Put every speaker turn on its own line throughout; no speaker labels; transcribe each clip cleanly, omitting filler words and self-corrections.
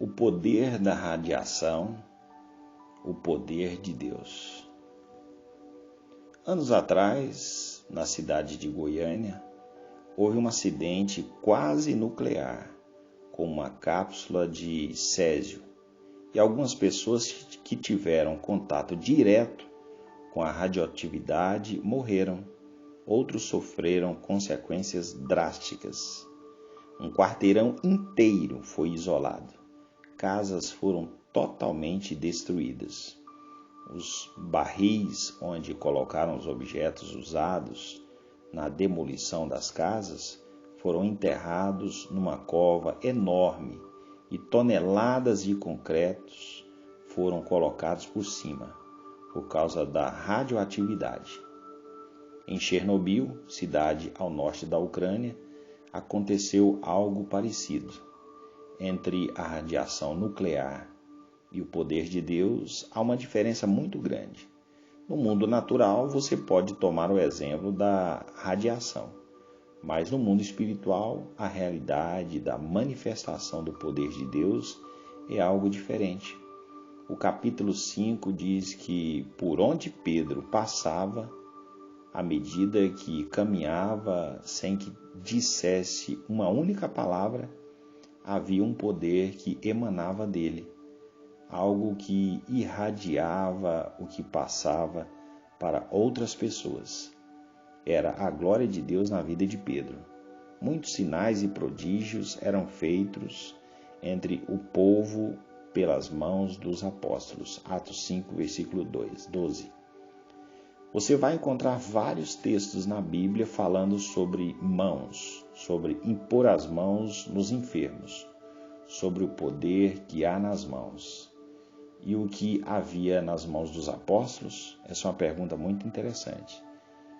O poder da radiação, o poder de Deus. Anos atrás, na cidade de Goiânia, houve um acidente quase nuclear com uma cápsula de césio e algumas pessoas que tiveram contato direto com a radioatividade morreram. Outros sofreram consequências drásticas. Um quarteirão inteiro foi isolado. Casas foram totalmente destruídas. Os barris onde colocaram os objetos usados na demolição das casas foram enterrados numa cova enorme e toneladas de concretos foram colocados por cima, por causa da radioatividade. Em Chernobyl, cidade ao norte da Ucrânia, aconteceu algo parecido. Entre a radiação nuclear e o poder de Deus, há uma diferença muito grande. No mundo natural, você pode tomar o exemplo da radiação, mas no mundo espiritual, a realidade da manifestação do poder de Deus é algo diferente. O capítulo 5 diz que por onde Pedro passava, à medida que caminhava sem que dissesse uma única palavra, havia um poder que emanava dele, algo que irradiava o que passava para outras pessoas. Era a glória de Deus na vida de Pedro. Muitos sinais e prodígios eram feitos entre o povo pelas mãos dos apóstolos. Atos 5, versículo 12. Você vai encontrar vários textos na Bíblia falando sobre mãos, sobre impor as mãos nos enfermos, sobre o poder que há nas mãos. E o que havia nas mãos dos apóstolos? Essa é uma pergunta muito interessante.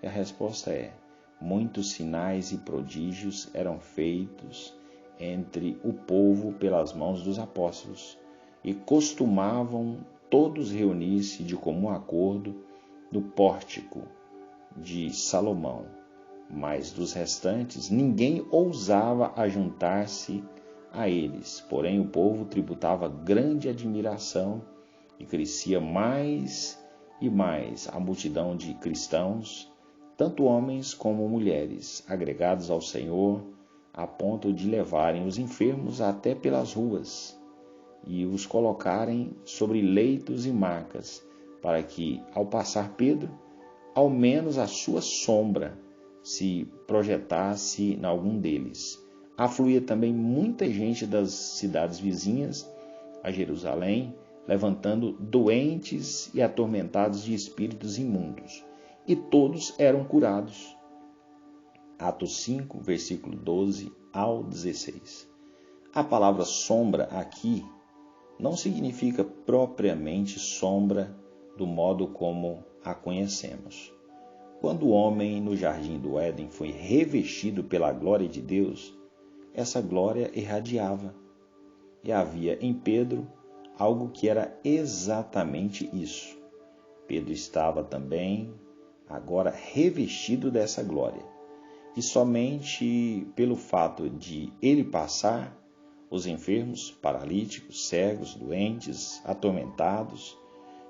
E a resposta é: muitos sinais e prodígios eram feitos entre o povo pelas mãos dos apóstolos, e costumavam todos reunir-se de comum acordo no pórtico de Salomão, mas dos restantes ninguém ousava ajuntar-se a eles. Porém, o povo tributava grande admiração e crescia mais e mais a multidão de cristãos, tanto homens como mulheres, agregados ao Senhor, a ponto de levarem os enfermos até pelas ruas e os colocarem sobre leitos e macas, para que, ao passar Pedro, ao menos a sua sombra se projetasse em algum deles. Afluía também muita gente das cidades vizinhas a Jerusalém, levantando doentes e atormentados de espíritos imundos, e todos eram curados. Atos 5, versículo 12 ao 16. A palavra sombra aqui não significa propriamente sombra do modo como a conhecemos. Quando o homem no jardim do Éden foi revestido pela glória de Deus, essa glória irradiava. E havia em Pedro algo que era exatamente isso. Pedro estava também agora revestido dessa glória. E somente pelo fato de ele passar, os enfermos, paralíticos, cegos, doentes, atormentados,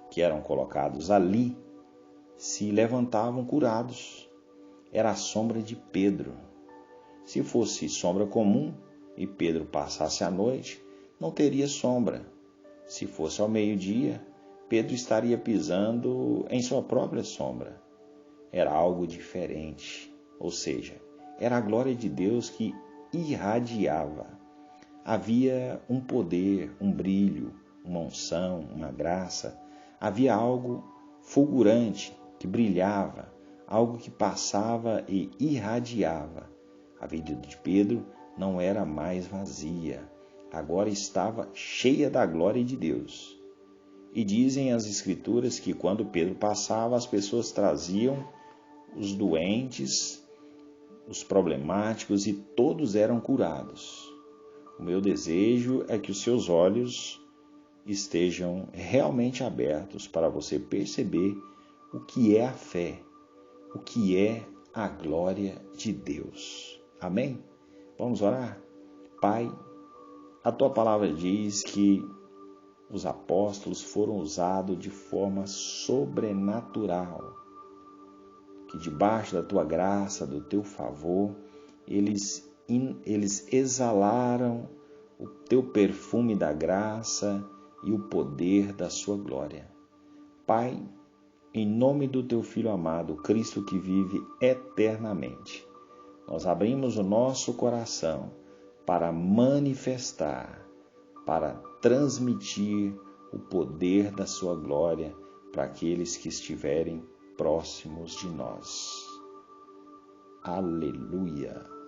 que eram colocados ali, se levantavam curados. Era a sombra de Pedro. Se fosse sombra comum e Pedro passasse a noite, não teria sombra. Se fosse ao meio-dia, Pedro estaria pisando em sua própria sombra. Era algo diferente, ou seja, era a glória de Deus que irradiava. Havia um poder, um brilho, uma unção, uma graça. Havia algo fulgurante que brilhava, algo que passava e irradiava. A vida de Pedro não era mais vazia, agora estava cheia da glória de Deus. E dizem as Escrituras que quando Pedro passava, as pessoas traziam os doentes, os problemáticos, e todos eram curados. O meu desejo é que os seus olhos estejam realmente abertos para você perceber o que é a fé, o que é a glória de Deus. Amém? Vamos orar? Pai, A tua palavra diz que os apóstolos foram usados de forma sobrenatural, que debaixo da tua graça, do teu favor, eles exalaram o teu perfume da graça e o poder da sua glória. Pai, em nome do teu Filho amado, Cristo que vive eternamente, nós abrimos o nosso coração para manifestar, para transmitir o poder da sua glória para aqueles que estiverem próximos de nós. Aleluia!